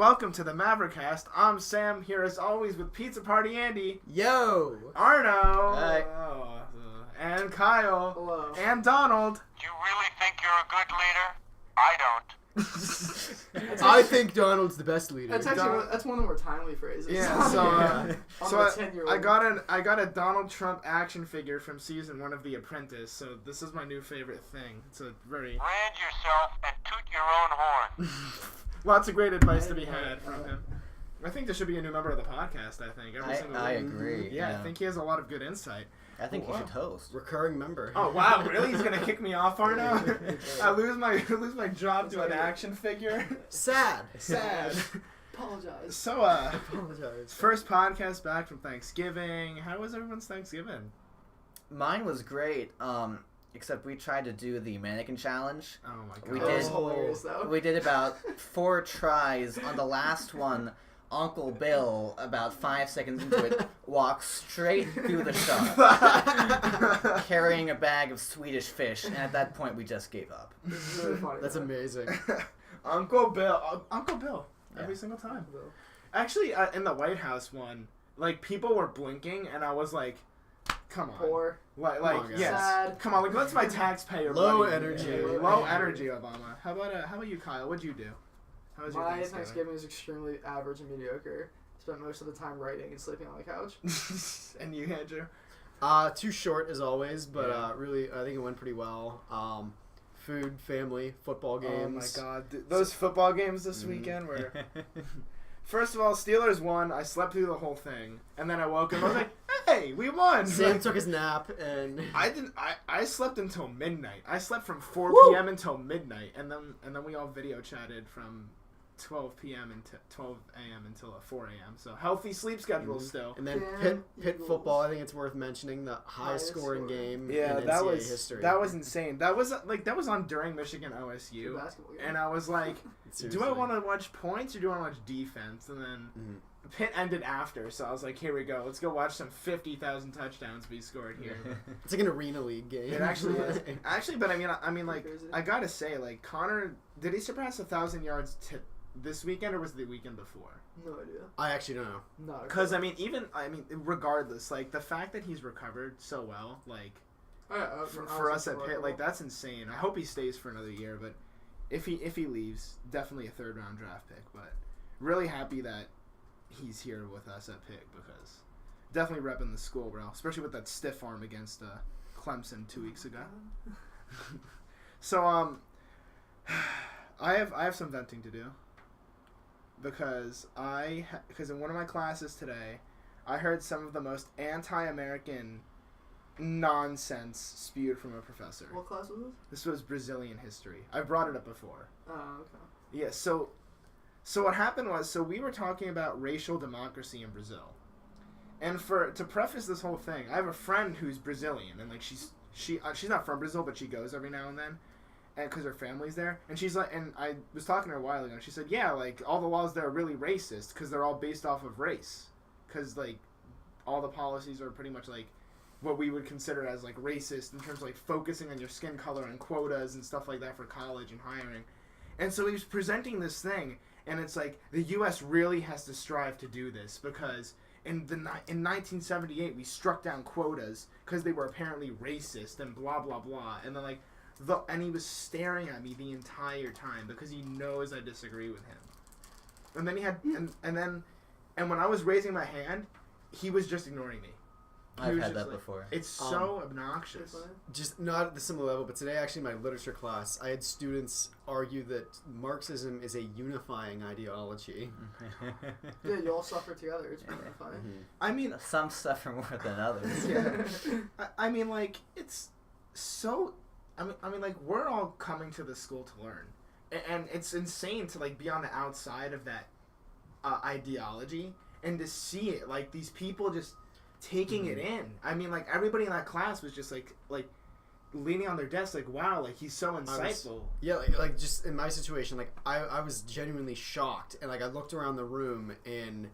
welcome to the Mavericast. I'm Sam, here as always with Pizza Party Andy. Yo! Arnaud. Hi. And Kyle. Hello. And Donald. You really think you're a good leader? I don't. I think Donald's the best leader. That's actually that's one of the more timely phrases. Yeah, so I got a Donald Trump action figure from season 1 of The Apprentice, so this is my new favorite thing. It's a very... Brand yourself and toot your own horn. Lots of great advice to be had from him. I think there should be a new member of the podcast, I think. I agree. Yeah, I think he has a lot of good insight. I think he should host. Recurring member. Oh wow, really? He's gonna kick me off, Arnaud? I lose my job to an action figure. Sad. Apologize. So Apologize. first podcast back from Thanksgiving. How was everyone's Thanksgiving? Mine was great. Except we tried to do the mannequin challenge. Oh my god. We That was did. hilarious, though. We did about 4 tries. On the last one, Uncle Bill, about 5 seconds into it, walked straight through the shop, carrying a bag of Swedish fish, and at that point we just gave up. This is really funny. That's amazing. Uncle Bill. Every Yeah. single time. Bill. Actually, in the White House one, like, people were blinking, and I was like, come on. Poor. Like, Come on, guys. yes. Sad. Come on, like, that's my taxpayer Low money. energy. Yeah, low energy, Obama. How about you, Kyle? What'd you do? How was your My Thanksgiving was extremely average and mediocre. Spent most of the time writing and sleeping on the couch. And you, Andrew? Too short as always, but Yeah. really, I think it went pretty well. Food, family, football games. Oh my god. Those football games this weekend were... First of all, Steelers won. I slept through the whole thing. And then I woke up. I was like, hey, we won. Sam Like, took his nap, and I slept until midnight. I slept from 4 Woo! p.m. until midnight. And then we all video chatted from 12 p.m. until 12 a.m. until 4 a.m. So healthy sleep schedule still. and then Damn Pitt Eagles. football. I think it's worth mentioning the highest Highest scoring scoring. game Yeah, in that NCAA was history. that was insane. That was on during Michigan Good OSU. basketball game. And I was like, Seriously. do I want to watch points or do I want to watch defense? And then Pitt ended after, so I was like, here we go. Let's go watch some 50,000 touchdowns be scored here. It's like an arena league game. It actually is. Actually, but I mean, like, Crazy. I gotta say, like, Connor, did he surpass 1,000 yards this weekend or was it the weekend before? No idea. I actually don't know. No. Because regardless, like, the fact that he's recovered so well, like, for us at Pitt, like, that's insane. I hope he stays for another year, but if he leaves, definitely a 3rd round draft pick. But really happy that he's here with us at Pitt because definitely repping the school well, especially with that stiff arm against Clemson 2 weeks ago. So I have some venting to do because in one of my classes today, I heard some of the most anti-American nonsense spewed from a professor. What class was this? This was Brazilian history. I've brought it up before. Oh, okay. Yeah, so what happened was, we were talking about racial democracy in Brazil. And to preface this whole thing, I have a friend who's Brazilian, and like she's not from Brazil, but she goes every now and then, and because her family's there. And she's like, and I was talking to her a while ago, and she said, yeah, like all the laws there are really racist because they're all based off of race, because like all the policies are pretty much like what we would consider as like racist in terms of like focusing on your skin color and quotas and stuff like that for college and hiring. And so he was presenting this thing, and it's like the U.S. really has to strive to do this because in 1978 we struck down quotas because they were apparently racist and blah blah blah. And then like and he was staring at me the entire time because he knows I disagree with him. And then he had and when I was raising my hand, he was just ignoring me. I've had that before. It's so obnoxious. Just not at the similar level, but today actually in my literature class, I had students argue that Marxism is a unifying ideology. Yeah, you all suffer together. It's pretty funny. I mean, Some suffer more than others. yeah. I mean, like, it's so... I mean, like, we're all coming to the school to learn. And it's insane to, like, be on the outside of that ideology and to see it. Like, these people just taking it in. I mean, like, everybody in that class was just, like leaning on their desk, like, wow, like, he's so insightful. Like just in my situation, like, I was genuinely shocked. And, like, I looked around the room and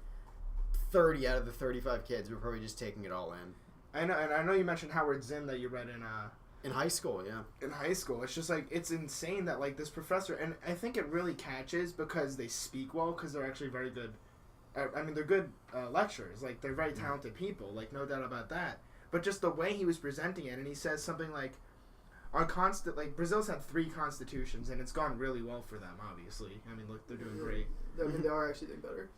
30 out of the 35 kids were probably just taking it all in. I know, and I know you mentioned Howard Zinn that you read in In high school, yeah. In high school, it's just like, it's insane that like this professor, and I think it really catches because they speak well, because they're actually very good. I mean, they're good lecturers. Like, they're very talented people. Like, no doubt about that. But just the way he was presenting it, and he says something like, Brazil's had 3 constitutions, and it's gone really well for them, obviously. I mean, look, they're doing great. I mean, they are actually doing better.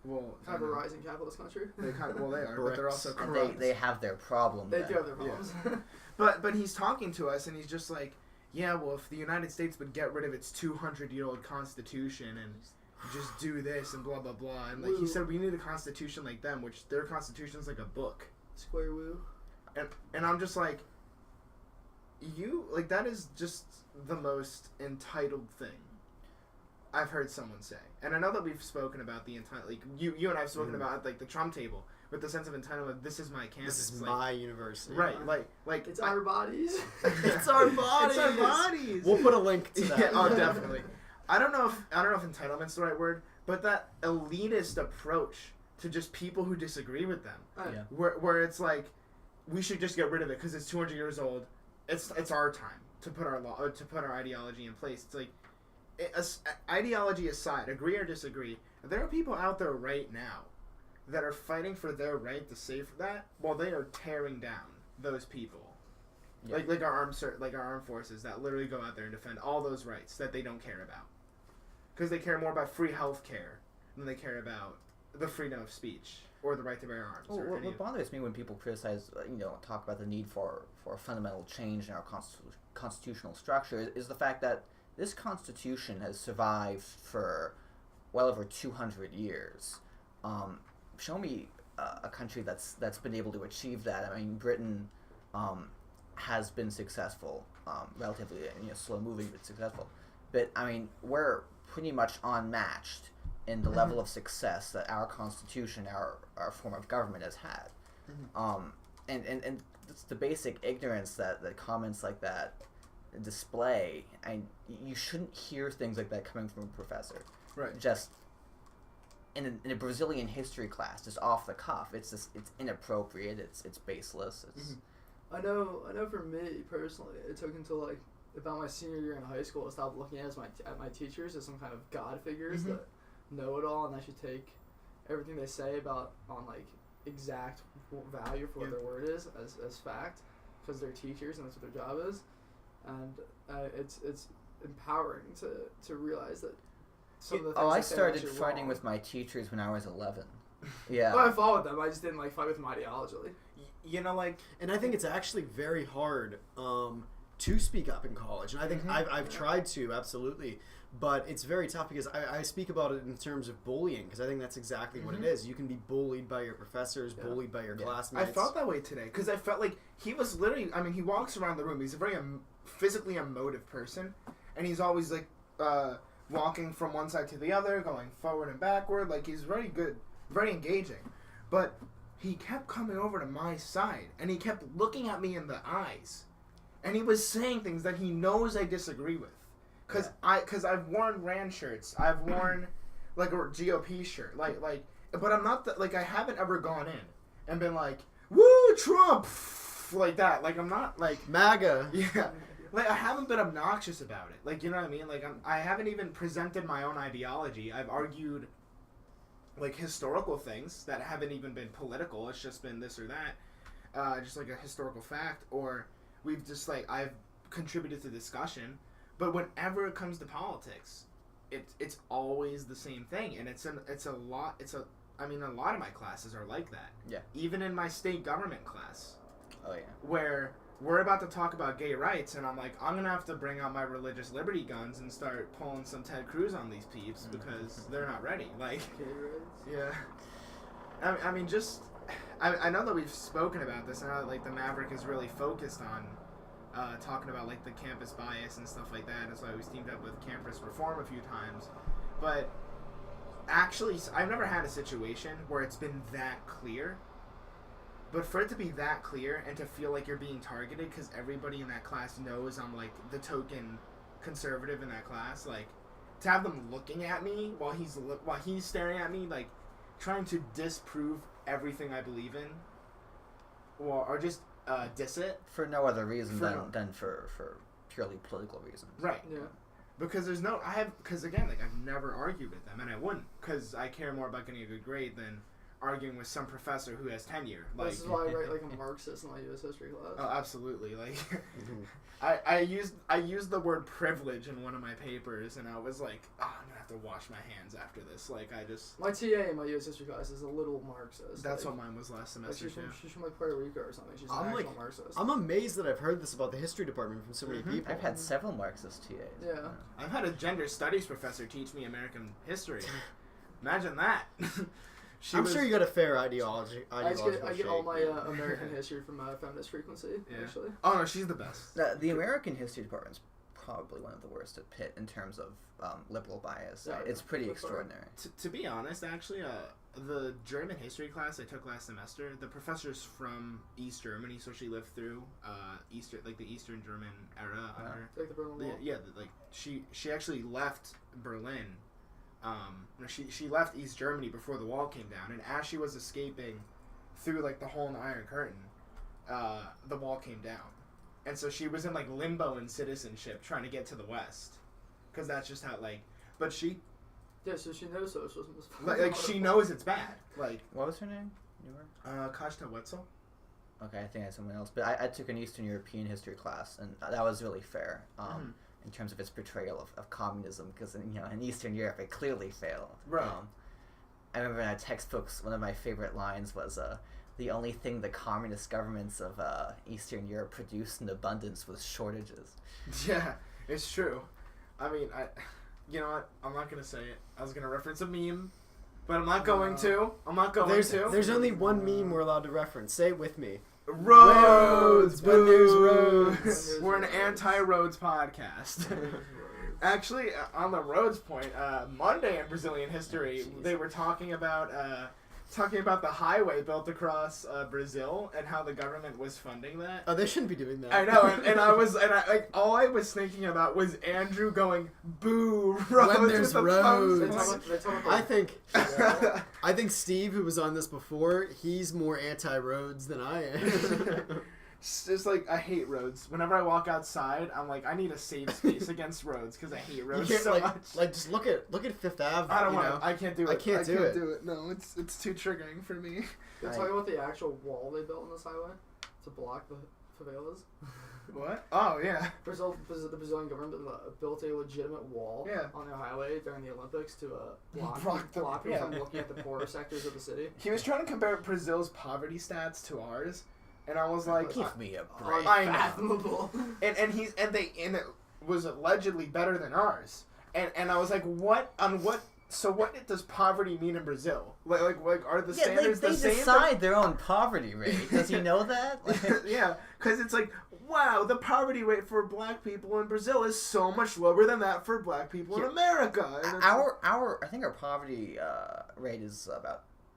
Well, kind of a rising capitalist country. They are, but they're also And corrupt. they have their problem. They then. do have their problems. But he's talking to us, and he's just like, yeah, well, if the United States would get rid of its 200-year-old constitution and just do this and blah, blah, blah. And, like, he said we need a constitution like them, which their constitution's like a book. Square woo. And I'm just like, that is just the most entitled thing I've heard someone say. And I know that we've spoken about the entitled, like, you and I have spoken about, like, the Trump table, with the sense of entitlement, this is my campus. This is like, my university. Right, like It's our bodies. It's our bodies. It's our bodies. We'll put a link to that. Yeah, oh, definitely. I don't know if entitlement's the right word, but that elitist approach to just people who disagree with them, Yeah. where it's like, we should just get rid of it because it's 200 years old. It's our time to put our our ideology in place. It's like, ideology aside, agree or disagree, there are people out there right now that are fighting for their right to say for that, while they are tearing down those people. Yeah. Like our armed forces that literally go out there and defend all those rights that they don't care about, because they care more about free health care than they care about the freedom of speech or the right to bear arms. Well, what bothers me when people criticize, talk about the need for a fundamental change in our constitutional structure is the fact that this Constitution has survived for well over 200 years. Show me a country that's been able to achieve that. I mean, Britain has been successful, relatively slow moving but successful. But I mean, we're pretty much unmatched in the level of success that our Constitution, our form of government has had. And it's the basic ignorance that comments like that display. And you shouldn't hear things like that coming from a professor. Right. Just in a Brazilian history class, just off the cuff. It's inappropriate. It's baseless. It's I know. For me personally, it took until like about my senior year in high school to stop looking at my teachers as some kind of god figures that know it all, and I should take everything they say on like exact value for what their word is as fact, because they're teachers and that's what their job is, and it's empowering to realize that some of the things I they say are started actually fighting wrong. with my teachers when I was 11. Yeah. Well, I followed them. I just didn't like fight with them ideologically. And I think it's actually very hard to speak up in college, and I think I've tried to, absolutely, but it's very tough because I speak about it in terms of bullying, because I think that's exactly what it is. You can be bullied by your professors, bullied by your classmates. I felt that way today because I felt like he was literally, I mean, he walks around the room, he's a very physically emotive person, and he's always like walking from one side to the other, going forward and backward, like he's very good, very engaging, but he kept coming over to my side, and he kept looking at me in the eyes, and he was saying things that he knows I disagree with, because I've worn Rand shirts, I've worn like a GOP shirt, like, but I'm not I haven't ever gone in and been like, woo, Trump, like that, like I'm not like MAGA. Yeah. Like, I haven't been obnoxious about it. Like, you know what I mean? Like, I haven't even presented my own ideology. I've argued, like, historical things that haven't even been political. It's just been this or that. Just, like, a historical fact. Or we've just, like, I've contributed to discussion. But whenever it comes to politics, it's always the same thing. And a lot of my classes are like that. Yeah. Even in my state government class. Oh, yeah. Where we're about to talk about gay rights, and I'm like, I'm going to have to bring out my religious liberty guns and start pulling some Ted Cruz on these peeps because they're not ready. Like, yeah. I mean, just, I know that we've spoken about this. I know that, like, the Maverick is really focused on talking about, like, the campus bias and stuff like that. That's why we've teamed up with Campus Reform a few times. But actually, I've never had a situation where it's been that clear. But for it to be that clear and to feel like you're being targeted because everybody in that class knows I'm, like, the token conservative in that class, like, to have them looking at me while he's staring at me, like, trying to disprove everything I believe in, or just diss it. For no other reason For than for purely political reasons. Right. Yeah. Because because again, like I've never argued with them, and I wouldn't, because I care more about getting a good grade than arguing with some professor who has tenure. Like, This is why I write like a Marxist in my U.S. history class. oh, absolutely. Like, I used the word privilege in one of my papers, and I was like, oh, I'm gonna have to wash my hands after this. Like, My TA in my U.S. history class is a little Marxist. that's like, what mine was last semester Like too. she's from like Puerto Rico or something. She's an I'm actual like- Marxist. I'm amazed that I've heard this about the history department from so many Mhm. people. I've had several Marxist TAs. Yeah. I've had a gender studies professor teach me American history. Imagine that. I'm sure you got a fair ideology. I get all my shake. American history from Feminist Frequency, Yeah. actually. Oh no, she's the best. The American history department's probably one of the worst at Pitt in terms of liberal bias. Yeah, It's pretty that's fine. extraordinary. To be honest, actually, the German history class I took last semester, the professor's from East Germany, so she lived through the Eastern German era. Uh-huh. Like the Berlin Wall. She actually left Berlin. She left East Germany before the wall came down, and as she was escaping through like the hole in the Iron Curtain, the wall came down, and so she was in like limbo in citizenship, trying to get to the West, because that's just how But she Yeah, so she knows socialism is she knows it's bad. Like What was her name? You were? Kajta Wetzel. Okay, I think I had someone else. But I took an Eastern European history class, and that was really fair in terms of its portrayal of communism, because in Eastern Europe it clearly failed. Right. I remember in our textbooks, one of my favorite lines was, the only thing the communist governments of Eastern Europe produced in abundance was shortages. Yeah, it's true. I mean, you know what? I'm not gonna say it. I was gonna reference a meme, but I'm not going to. I'm not going to. There's only one meme we're allowed to reference. Say it with me. Roads. When there's boo. roads. We're an anti-roads podcast. Actually, on the roads point, Monday in Brazilian history, they were talking about the highway built across Brazil and how the government was funding that. Oh, they shouldn't be doing that. I know, and all I was thinking about was Andrew going, "Boo, roads." When there's with the roads. thumbs. They talk I think Steve, who was on this before, he's more anti-roads than I am. It's just like I hate roads. Whenever I walk outside, I'm like, I need a safe space against roads because I hate You roads can't so much. just look at Fifth Ave. I don't you want. know. I can't do it. I can't do it. No, it's too triggering for me. They talk about the actual wall they built on this highway to block the favelas. What? Oh yeah. The Brazilian government built a legitimate wall Yeah. on their highway during the Olympics to block Block the- people yeah. from looking at the poorer sectors of the city. He was trying to compare Brazil's poverty stats to ours, and I was like, Give me a break. I know. Unfathomable. and it was allegedly better than ours, and I was like, what does poverty mean in Brazil? Like are the standards they the same? decide their own poverty rate. Does he know that? Yeah, because it's like, wow, the poverty rate for black people in Brazil is so much lower than that for black people in Yeah. America. And it's- I think our poverty rate is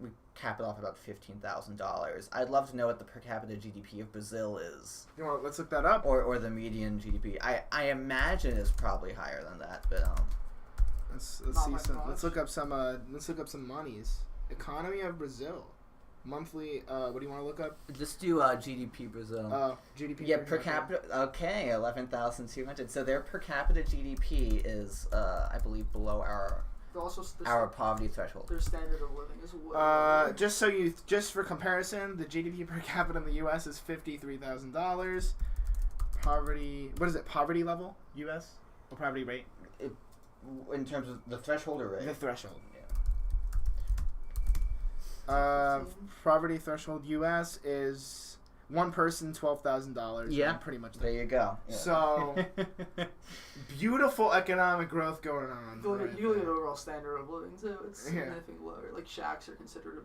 we cap it off about $15,000. I'd love to know what the per capita GDP of Brazil is, let's look that up. or the median GDP. I imagine it's probably higher than that, but Let's Not see my some. thoughts. Let's look up some monies. Economy of Brazil, monthly. What do you want to look up? just do GDP Brazil. GDP. Yeah, per capita. Okay, 11,200. So their per capita GDP is, I believe, below Also, our poverty threshold. their standard of living is way Just for comparison, the GDP per capita in the U.S. is $53,000. Poverty. What is it? Poverty level U.S. or poverty rate? In terms of the threshold or rate? The threshold. Poverty threshold U.S. is one person $12,000. Yeah, pretty much. There you go. Yeah. So beautiful economic growth going on. You right look at there. the overall standard of living too. It's Yeah. significantly lower. Like shacks are considered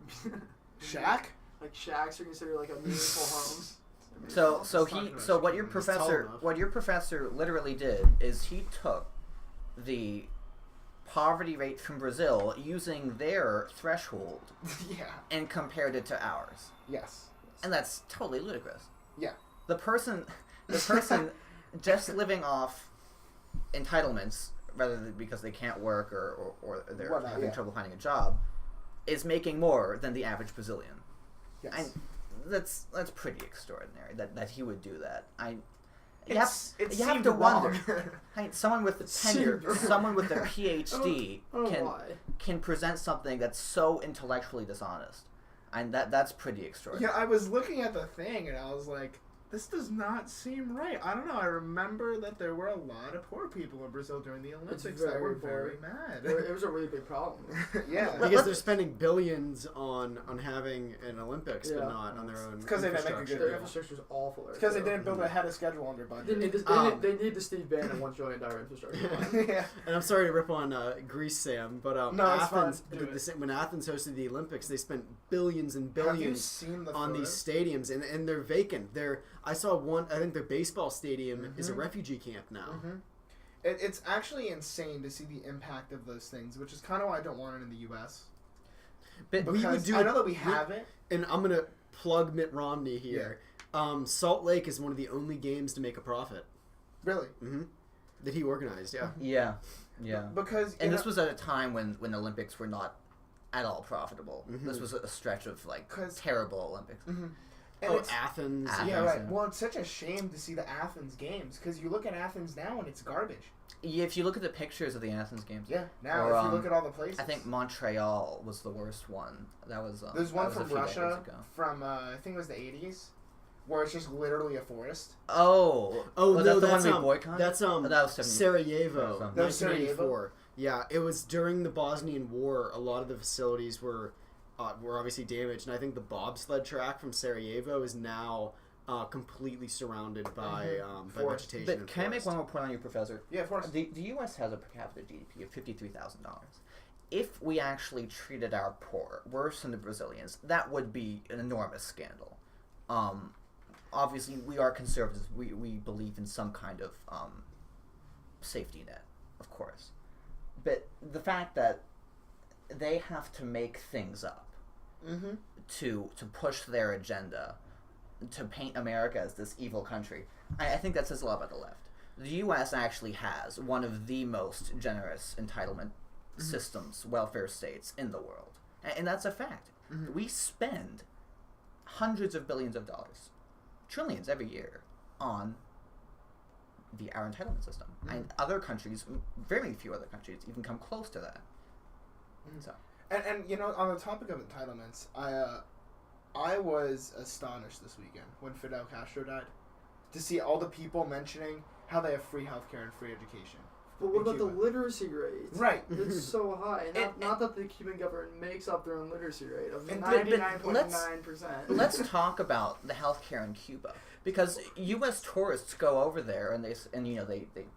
Shack? like shacks are considered like a meaningful home. What your professor literally did is he took the poverty rate from Brazil using their threshold Yeah. and compared it to ours. Yes. And that's totally ludicrous. Yeah. The person just living off entitlements rather than because they can't work or they're having trouble finding a job is making more than the average Brazilian. Yes. And that's pretty extraordinary that he would do that. It You have seemed to wrong. wonder. Someone with a tenure, seemed someone with a PhD why. can present something that's so intellectually dishonest, and that's pretty extraordinary. Yeah, I was looking at the thing and I was like, this does not seem right. I don't know. I remember that there were a lot of poor people in Brazil during the Olympics that were very mad. It was a really big problem. Yeah. Because they're spending billions on having an Olympics, but Yeah. not on their own. Because they didn't make a good Their deal. infrastructure was awful there. It's because they too. didn't build ahead of schedule under budget. They need the Steve Bannon $1 trillion infrastructure plan. Yeah. And I'm sorry to rip on Greece, Sam, but No, it's Athens, fine. Do it. when Athens hosted the Olympics, they spent billions and Have you billions seen the on these photos? stadiums, and they're vacant. I saw one. I think their baseball stadium is a refugee camp now. Mm-hmm. It's actually insane to see the impact of those things, which is kind of why I don't want it in the U.S. But We would do I it- know that we have it. And I'm gonna plug Mitt Romney here. Salt Lake is one of the only games to make a profit. Really. Mm-hmm. That he organized. Yeah. Yeah. Because And this was at a time when Olympics were not at all profitable. This was a stretch of terrible Olympics. And it's, Athens. Athens. yeah, right. yeah. Well, it's such a shame to see the Athens games because you look at Athens now and it's garbage. Yeah, if you look at the pictures of the Athens games, Yeah. Now, Or, if you look at all the places, I think Montreal was the worst one. That was there's that one was a from few decades Russia ago. from I think it was the 80s, where it's just literally a forest. Oh was no, that the that's one we boycotted? That's that was 70 Sarajevo, That was 1984. Yeah, it was during the Bosnian War. A lot of the facilities were obviously damaged, and I think the bobsled track from Sarajevo is now completely surrounded by Forest. vegetation. But and can I make forest. one more point on you, Professor? Yeah, of course. The U.S. has a per capita GDP of $53,000. If we actually treated our poor worse than the Brazilians, that would be an enormous scandal. Obviously, we are conservatives. We believe in some kind of safety net, of course. But the fact that they have to make things up to push their agenda, to paint America as this evil country, I think that says a lot about the left. The U.S. actually has one of the most generous entitlement systems, welfare states in the world. And that's a fact. We spend hundreds of billions of dollars, trillions every year, on our entitlement system. And other countries, very few other countries, even come close to that. So. And you know, on the topic of entitlements, I was astonished this weekend when Fidel Castro died to see all the people mentioning how they have free healthcare and free education. But what in about the Cuba. literacy rate? Right. It's so high. And- Not that the Cuban government makes up their own literacy rate of And- but 99.9%. Let's talk about the healthcare in Cuba, because U.S. tourists go over there and they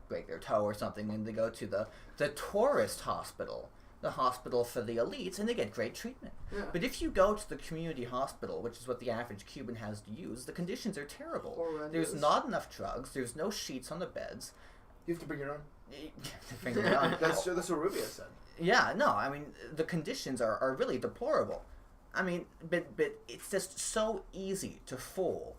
break their toe or something and they go to the tourist hospital, the hospital for the elites, and they get great treatment. Yeah. But if you go to the community hospital, which is what the average Cuban has to use, the conditions are terrible. Horrendous. There's not enough drugs. There's no sheets on the beds. You have to bring your own. Finger it on. That's what Rubio said. Yeah, no, I mean, the conditions are really deplorable. I mean, but it's just so easy to fool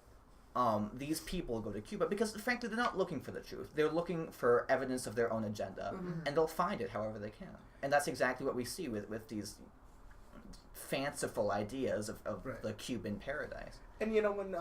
these people who go to Cuba because, frankly, they're not looking for the truth. They're looking for evidence of their own agenda, and they'll find it however they can. And that's exactly what we see with these fanciful ideas of Right. the Cuban paradise. And you know when,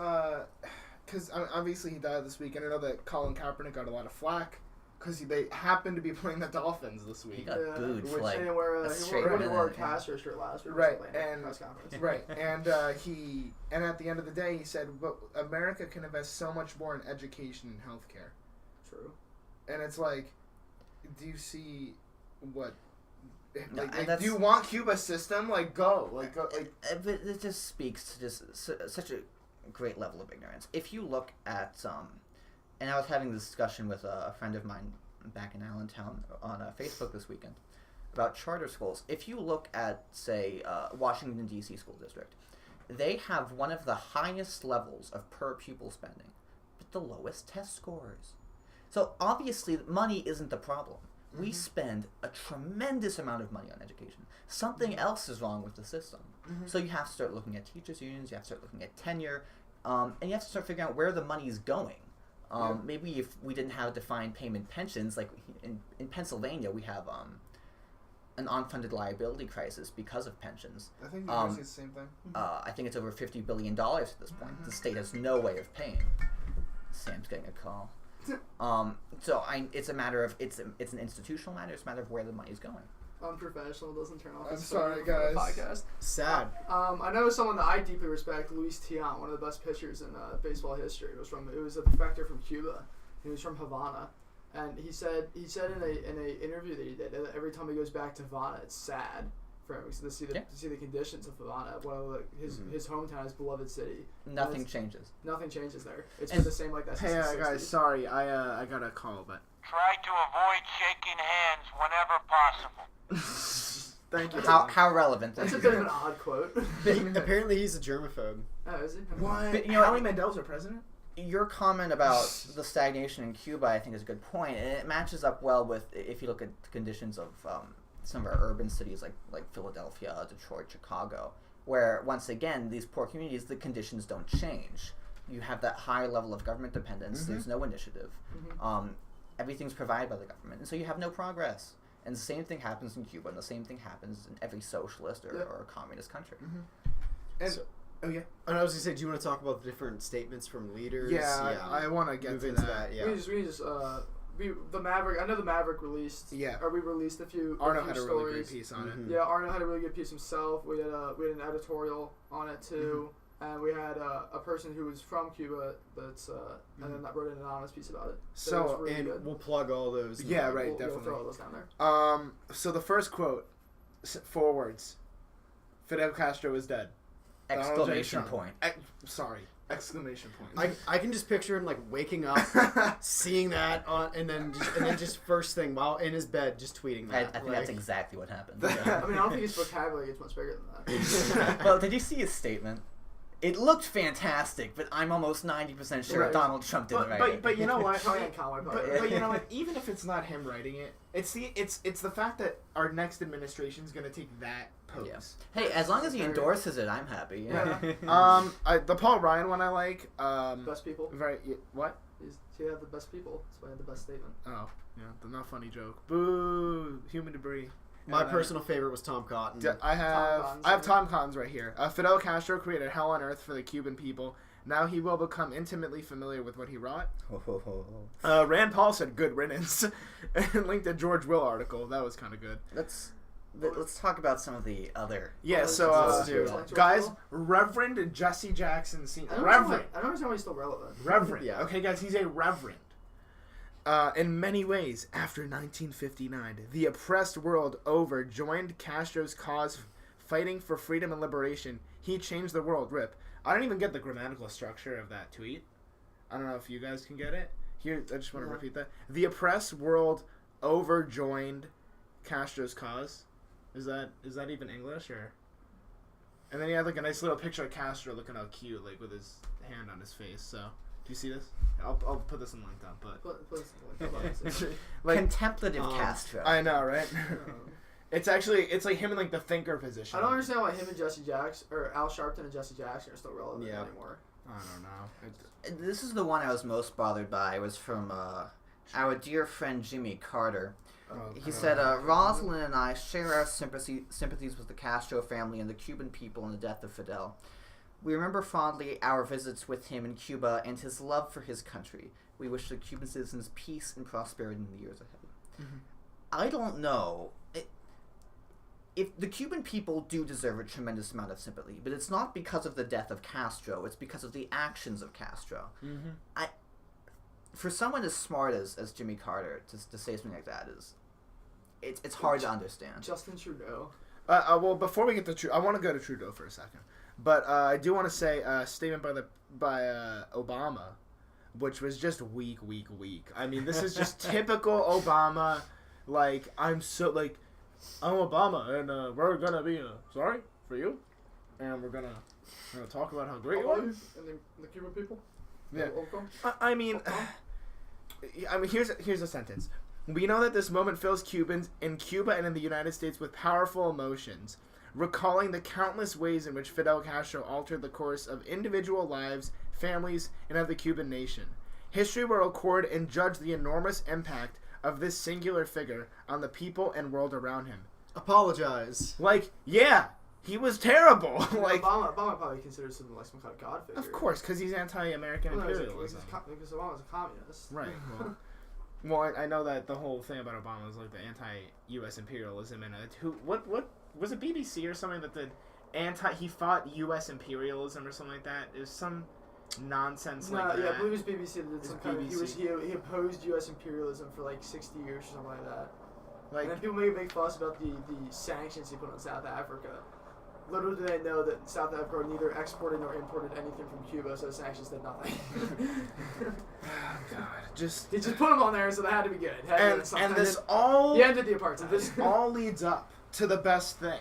because obviously he died this week, and I know that Colin Kaepernick got a lot of flack because they happened to be playing the Dolphins this He week. got booed for Which, like and he wore a a straight he minute. wore a Castro shirt last week. Right, Playing at and- the press conference. Right, and at the end of the day, he said, "But America can invest so much more in education and healthcare." True. And it's like, do you see what? No, Like, and do you want Cuba's system? Like, go. Like. But it just speaks to just such a great level of ignorance. If you look at and I was having this discussion with a friend of mine back in Allentown on Facebook this weekend about charter schools. If you look at, say, Washington, D.C. school district, they have one of the highest levels of per pupil spending, but the lowest test scores. So obviously money isn't the problem. We spend a tremendous amount of money on education. Something else is wrong with the system. So you have to start looking at teachers' unions, you have to start looking at tenure, and you have to start figuring out where the money's going. Maybe if we didn't have defined payment pensions, like in Pennsylvania we have an unfunded liability crisis because of pensions. I think the university is the same thing. I think it's over $50 billion at this point. The state has no way of paying. Sam's getting a call. It's a matter of it's an institutional matter. It's a matter of where the money's going. Unprofessional, doesn't turn off. I'm his sorry, phone guys. for the podcast. Sad. I know someone that I deeply respect, Luis Tiant, one of the best pitchers in baseball history. It was a defector from Cuba. He was from Havana, and he said in a interview that he did that every time he goes back to Havana, it's sad for him to see the conditions of Havana, one of his hometown, his beloved city. Nothing changes. Nothing changes there. It's been the same like that since Hey, the 60s. guys, sorry, I got a call, but Try to avoid shaking hands whenever possible. thank you. How relevant? That's a bit of an odd quote. Apparently, he's a germaphobe. Oh, is he? What? But, you know, Howie Mandel's our president? Your comment about the stagnation in Cuba, I think, is a good point, and it matches up well with if you look at the conditions of some of our urban cities like Philadelphia, Detroit, Chicago, where once again these poor communities, the conditions don't change. You have that high level of government dependence. There's no initiative. Everything's provided by the government, and so you have no progress. And the same thing happens in Cuba, and the same thing happens in every socialist or communist country. And, Oh yeah. And I was gonna say, do you want to talk about the different statements from leaders? Yeah, I want to get move to into that. Yeah. We just the Maverick. I know the Maverick released. Yeah. Or we released a few. Arnaud few had a stories. really great piece on it. Yeah, Arnaud had a really good piece himself. We had an editorial on it too, and we had a person who was from Cuba that's and then that wrote an anonymous piece about it. So, it was really And good. we'll plug all those. Yeah, right, We'll definitely. throw all those down there. So the first quote, 4 words: Fidel Castro is dead. Exclamation point. Exclamation point. I can just picture him like waking up, seeing that and then just first thing while in his bed just tweeting I that. think that's exactly what happened. I mean, I don't think his vocabulary gets much bigger than that. Well, did you see his statement? It looked fantastic, but I'm almost 90% sure Right. Donald Trump didn't write it. But you know what? Kellyanne Conway probably. But you know what? Even if it's not him writing it, it's the fact that our next administration is going to take that pose. Yeah. Hey, as long as he endorses it, I'm happy. Yeah. The Paul Ryan one I like. Best people. What? He had the best people. That's why he had the best statement. Oh, yeah, the not funny joke. Boo! Human debris. My personal favorite was Tom Cotton. I have Tom Cotton's right here. Fidel Castro created hell on earth for the Cuban people. Now he will become intimately familiar with what he wrought. Rand Paul said good riddance and linked a George Will article. That was kind of good. Let's talk about some of the other. Yeah, so let's do it. guys, Reverend Jesse Jackson Sr. I don't Reverend. understand why he's still relevant. Reverend. Yeah. Okay, guys, he's a reverend. In many ways, after 1959, the oppressed world over joined Castro's cause fighting for freedom and liberation. He changed the world. Rip. I don't even get the grammatical structure of that tweet. I don't know if you guys can get it. Here, I just want to repeat that. The oppressed world overjoined Castro's cause. Is that even English or? And then he had like a nice little picture of Castro looking all cute, like with his hand on his face. So, do you see this? I'll put this in link down, but like Contemplative Castro. I know, right? It's like him in like the thinker position. I don't understand why him and Jesse Jackson, or Al Sharpton and Jesse Jackson, are still relevant anymore. I don't know. This is the one I was most bothered by. It was from our dear friend Jimmy Carter. He said, Rosalind and I share our sympathies with the Castro family and the Cuban people in the death of Fidel. We remember fondly our visits with him in Cuba and his love for his country. We wish the Cuban citizens peace and prosperity in the years ahead. I don't know if the Cuban people do deserve a tremendous amount of sympathy, but it's not because of the death of Castro. It's because of the actions of Castro. For someone as smart as Jimmy Carter to say something like that it's hard to understand. Justin Trudeau. Well, before we get to Trudeau, I want to go to Trudeau for a second. But I do want to say a statement by Obama, which was just weak. I mean, this is just typical Obama. Like, I'm Obama, and we're gonna be sorry for you, and we're gonna talk about how great you are. And the Cuban people. Yeah. I mean, here's a sentence. We know that this moment fills Cubans in Cuba and in the United States with powerful emotions, recalling the countless ways in which Fidel Castro altered the course of individual lives, families, and of the Cuban nation. History will record and judge the enormous impact of this singular figure on the people and world around him. Apologize. Like, yeah, he was terrible. Like, Obama probably considers him like some kind of god figure. of course, because he's anti-American Well, no, imperialism. because Obama's a communist. Right. Well, I know that the whole thing about Obama was like the anti-U.S. imperialism, and what was it, BBC or something that he fought U.S. imperialism or something like that. It was some nonsense like that. Yeah, I believe it was BBC that did some kind of, BBC. he opposed U.S. imperialism for like 60 years or something like that. Like, And then people make a big fuss about the sanctions he put on South Africa. Little do they know that South Africa neither exported nor imported anything from Cuba, so the sanctions did nothing. oh God, They just put them on there, so they had to be good. and this all he ended the apartheid. this all leads up to the best thing,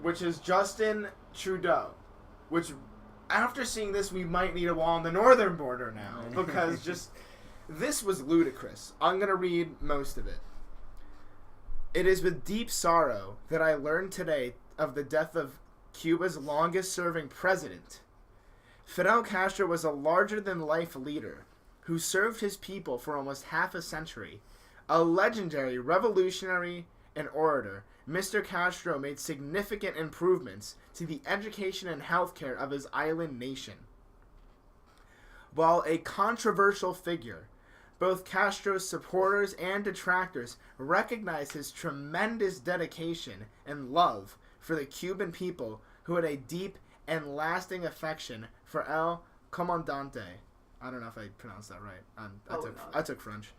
which is Justin Trudeau, which after seeing this we might need a wall on the northern border now, because just this was ludicrous. I'm gonna read most of it. It is with deep sorrow that I learned today of the death of Cuba's longest-serving president. Fidel Castro was a larger-than-life leader who served his people for almost half a century. A legendary revolutionary and orator, Mr. Castro made significant improvements to the education and healthcare of his island nation. While a controversial figure, both Castro's supporters and detractors recognize his tremendous dedication and love for the Cuban people, who had a deep and lasting affection for El Comandante. I don't know if I pronounced that right. I took French.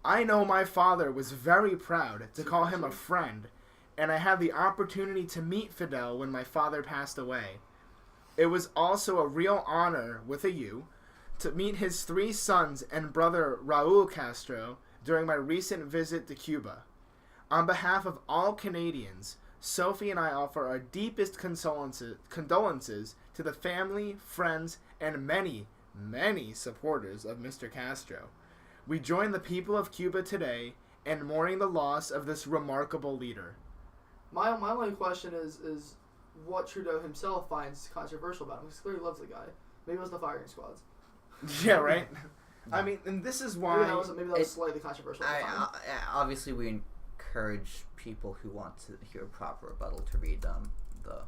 I know my father was very proud to call him a friend, and I had the opportunity to meet Fidel when my father passed away. It was also a real honor, with a U, to meet his 3 sons and brother Raul Castro during my recent visit to Cuba. On behalf of all Canadians, Sophie and I offer our deepest condolences to the family, friends, and many, many supporters of Mr. Castro. We join the people of Cuba today in mourning the loss of this remarkable leader. My only question is what Trudeau himself finds controversial about him. He clearly loves the guy. Maybe it was the firing squads. Yeah, right? I mean, and this is why... Maybe that was slightly controversial. Obviously, we encourage people who want to hear a proper rebuttal to read the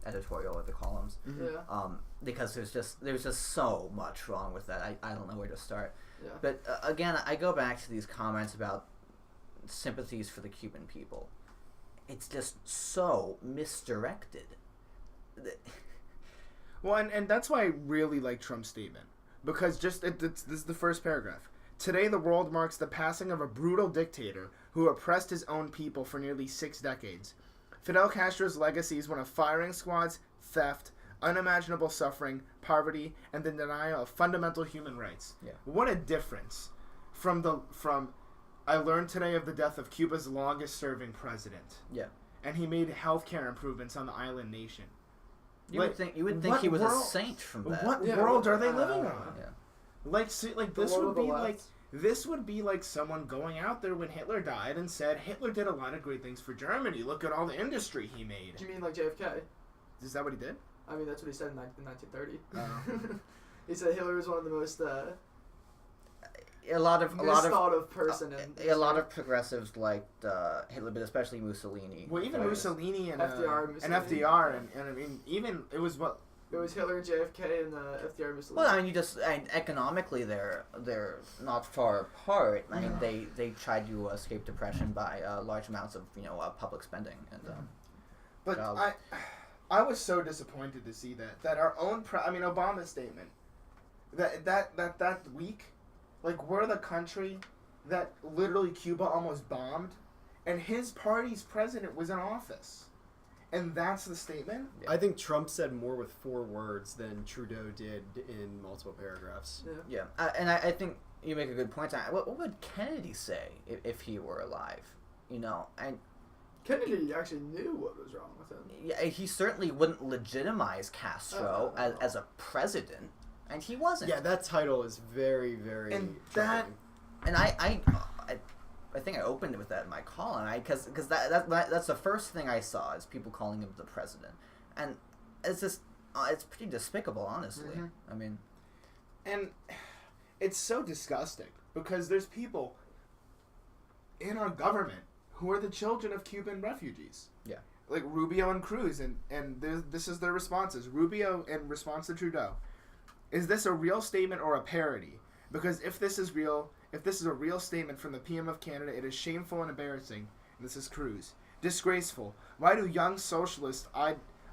editorial or the columns. Yeah. Because there's just so much wrong with that. I don't know where to start. Yeah. But again, I go back to these comments about sympathies for the Cuban people. It's just so misdirected. Well, and that's why I really like Trump's statement. Because this is the first paragraph. Today the world marks the passing of a brutal dictator who oppressed his own people for nearly 6 decades. Fidel Castro's legacy is one of firing squads, theft, unimaginable suffering, poverty, and the denial of fundamental human rights. Yeah. What a difference from I learned today of the death of Cuba's longest-serving president. Yeah. And he made healthcare improvements on the island nation. You would think he was a saint from that. What world are they living on? Yeah. This would be like someone going out there when Hitler died and said Hitler did a lot of great things for Germany. Look at all the industry he made. Do you mean like JFK? Is that what he did? I mean, that's what he said in 1930. Oh. He said Hitler was one of the most a lot of person. A lot of progressives liked Hitler, but especially Mussolini. Well, even Mussolini and FDR, and FDR, and I mean, even it was what. It was Hitler and JFK and FDR Mussolini. Well, I mean, economically they're not far apart. I mean, they tried to escape depression by large amounts of public spending and. But I was so disappointed to see that our own Obama's statement that week, like we're the country that literally Cuba almost bombed, and his party's president was in office. And that's the statement? I think Trump said more with 4 words than Trudeau did in multiple paragraphs. Yeah. And I think you make a good point. What would Kennedy say if he were alive? And Kennedy actually knew what was wrong with him. Yeah, he certainly wouldn't legitimize Castro as a president, and he wasn't. Yeah, that title is very, very. And troubling. I think I opened it with that in my column, because that's the first thing I saw is people calling him the president, and it's just it's pretty despicable, honestly. Mm-hmm. I mean, and it's so disgusting because there's people in our government who are the children of Cuban refugees. Yeah. Like Rubio and Cruz, and this is their responses. Rubio, in response to Trudeau, is this a real statement or a parody? Because if this is a real statement from the PM of Canada, it is shameful and embarrassing. And this is Cruz. Disgraceful. Why do young socialists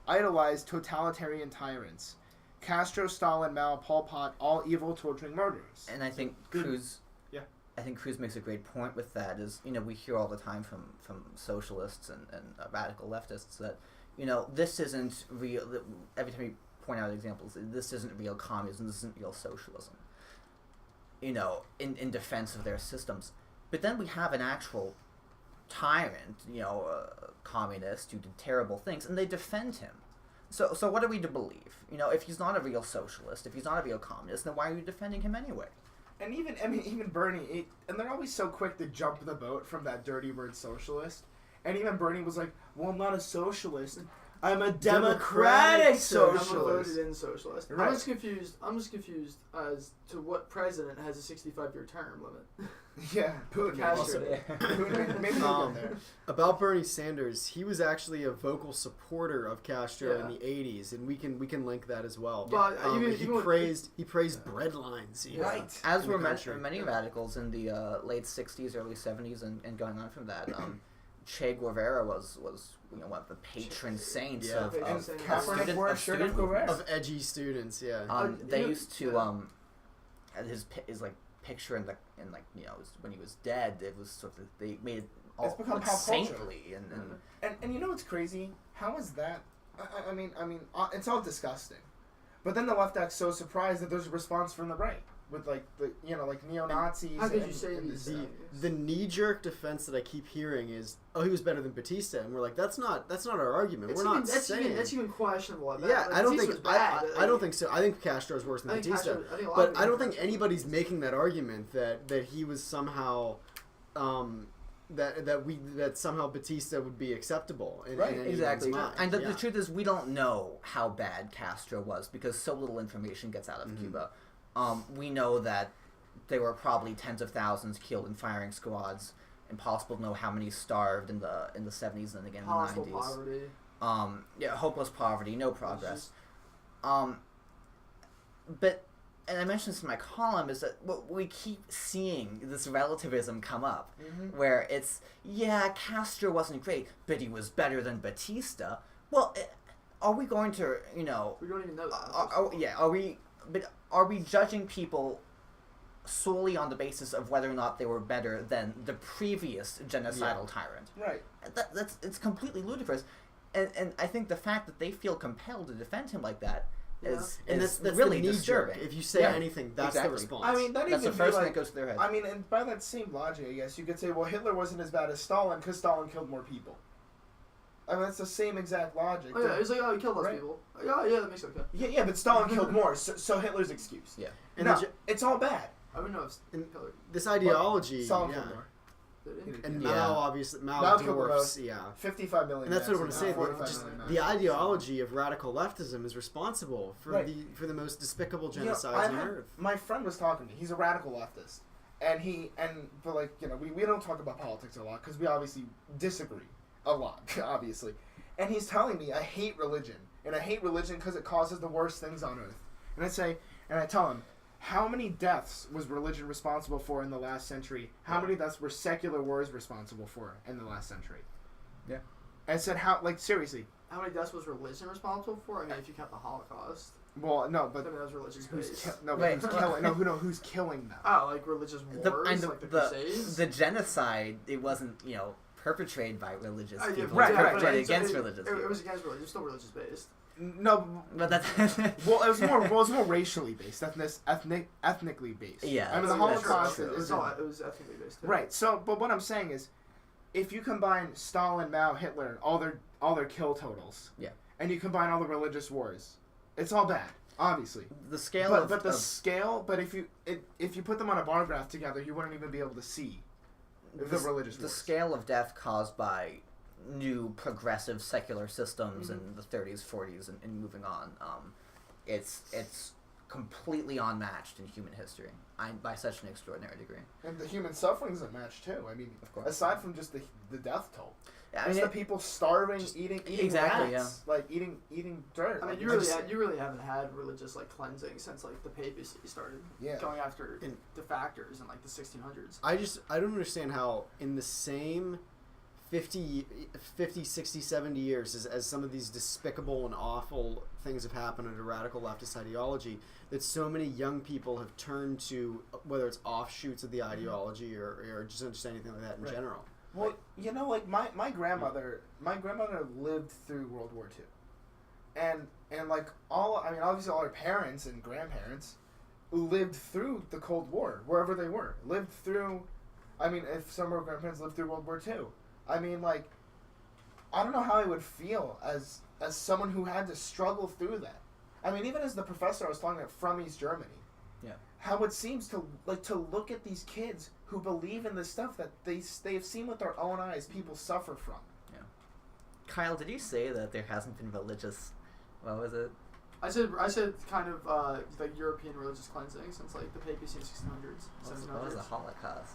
idolize totalitarian tyrants? Castro, Stalin, Mao, Pol Pot, all evil, torturing murderers. And I think Cruz makes a great point with that. Is, we hear all the time from socialists and radical leftists that, this isn't real. Every time we point out examples, this isn't real communism. This isn't real socialism. In defense of their systems. But then we have an actual tyrant, a communist who did terrible things, and they defend him. So what are we to believe? If he's not a real socialist, if he's not a real communist, then why are you defending him anyway? And even Bernie, and they're always so quick to jump the boat from that dirty word socialist. And even Bernie was like, well, I'm not a socialist. I'm a democratic socialist. I'm a voted-in socialist. Right. I'm just confused as to what president has a 65-year term limit. Yeah, Putin. Castro. Putin. Maybe we'll get there. About Bernie Sanders, he was actually a vocal supporter of Castro in the 80s, and we can link that as well. But he praised bread lines. Right. As were many radicals in the late 60s, early 70s, and going on from that. Che Guevara was one of the patron saints of edgy students. They used to his picture in when he was dead, it was sort of, they made it all saintly and what's crazy? How is that? I mean, it's all disgusting. But then the left acts so surprised that there's a response from the right. With like neo-Nazis. How could you say these the knee-jerk defense that I keep hearing is, oh, he was better than Batista, and we're like, that's not our argument. That's even questionable. I don't think I don't think so. I think Castro's worse than Batista, but I don't think anybody's making that argument that he was somehow that somehow Batista would be acceptable. Exactly. And the truth is, we don't know how bad Castro was because so little information gets out of Cuba. We know that there were probably tens of thousands killed in firing squads. Impossible to know how many starved in the 70s and again in the 90s. Poverty. Hopeless poverty, no progress. But, and I mentioned this in my column, is that what we keep seeing this relativism come up, where it's, Castro wasn't great, but he was better than Batista. Well, are we going to, We don't even know that. Are we judging people solely on the basis of whether or not they were better than the previous genocidal tyrant? Right. It's completely ludicrous, and I think the fact that they feel compelled to defend him like that is that's really the disturbing. If you say anything, that's the response. I mean, that's the first thing that goes to their head. I mean, and by that same logic, I guess you could say, well, Hitler wasn't as bad as Stalin because Stalin killed more people. I mean, that's the same exact logic. Oh, yeah, he's like, he killed less people. Yeah, that makes sense. Yeah, but Stalin killed more, so Hitler's excuse. Yeah. No, it's all bad. I would know if Hitler... This ideology... Stalin killed more. And Mao, obviously, Mao dwarfs, 55 million. And that's what I want to say. The ideology of radical leftism is responsible for the most despicable genocides on Earth. My friend was talking to me. He's a radical leftist. But we don't talk about politics a lot because we obviously disagree a lot, obviously. And he's telling me, I hate religion. And I hate religion because it causes the worst things on earth. And I tell him, how many deaths was religion responsible for in the last century? How many deaths were secular wars responsible for in the last century? Yeah. And I said, seriously. How many deaths was religion responsible for? I mean, if you count the Holocaust. Well, no, but... I mean, that was religious-based. Who's killing them? Oh, like religious wars? Like the Crusades? The genocide, it wasn't, perpetrated by religious people. It was perpetrated against religious people. It was against religion. It was still religious-based. No, but that's well, it was more racially based, ethnically based. Yeah, I mean the Holocaust it was ethnically based. Yeah. Right. So, but what I'm saying is, if you combine Stalin, Mao, Hitler, all their kill totals, and you combine all the religious wars, it's all bad. Obviously, the scale, but if you put them on a bar graph together, you wouldn't even be able to see the religious wars. The scale of death caused by new progressive secular systems in the 30s, 40s, and moving on. It's completely unmatched in human history by such an extraordinary degree. And the human suffering is unmatched too. I mean, Of course. aside from just the death toll. Yeah, It's the people starving, eating exactly, rats, like eating dirt. I mean, Like, you really haven't had religious like cleansing since like the papacy started going after defectors in like the 1600s. I don't understand how in the same 50, 60, 70 years as some of these despicable and awful things have happened under radical leftist ideology, that so many young people have turned to, whether it's offshoots of the ideology or just anything like that in general. Well, you know, like my grandmother lived through World War II, and like obviously all her parents and grandparents lived through the Cold War wherever they were. Lived through, I mean, if some of her grandparents lived through World War II, I mean, like, I don't know how I would feel as someone who had to struggle through that. I mean, even as the professor I was talking about from East Germany. Yeah. How it seems to look at these kids who believe in this stuff that they've seen with their own eyes people suffer from. Yeah. Kyle, did you say that there hasn't been religious? What was it? I said kind of like European religious cleansing since like the papacy in 1600s, 1700s. What was the Holocaust?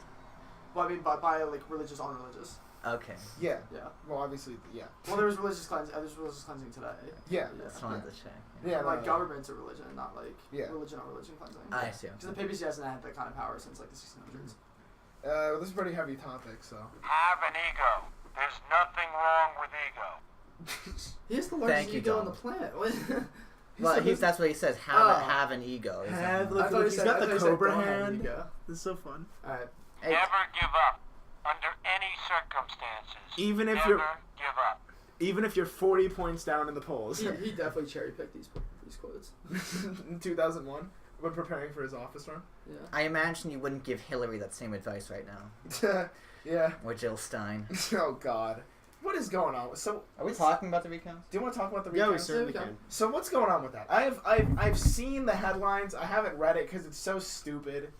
Well, I mean by like religious on religious. Okay. Yeah. Yeah. Well, obviously, yeah. Well, there's religious cleansing. There's religious cleansing today. Yeah. Just wanted to check. Yeah. Like governments are religion, not like Yeah. religion on religion cleansing. I see. Because the papacy hasn't had that kind of power since like the 1600s. This is a pretty heavy topic, so. Have an ego. There's nothing wrong with ego. He has the largest Thank you, ego Dom. on the planet. Well, that's what he says. Have an ego. Is Have, that- look, I thought he he's said- got I the thought he said cobra don't have hand. ego. This is so fun. Alright. Hey, Never give up. Under any circumstances. Even if Never you're- give up. Even if you're 40 points down in the polls. He definitely cherry picked these quotes. In 2001, when preparing for his office run. Yeah. I imagine you wouldn't give Hillary that same advice right now. Yeah. Or Jill Stein. Oh God. What is going on? So, Are we talking about the recounts? do you want to talk about the Yeah, we recounts? certainly Yeah, we can. So what's going on with that? I've seen the headlines. I haven't read it because it's so stupid.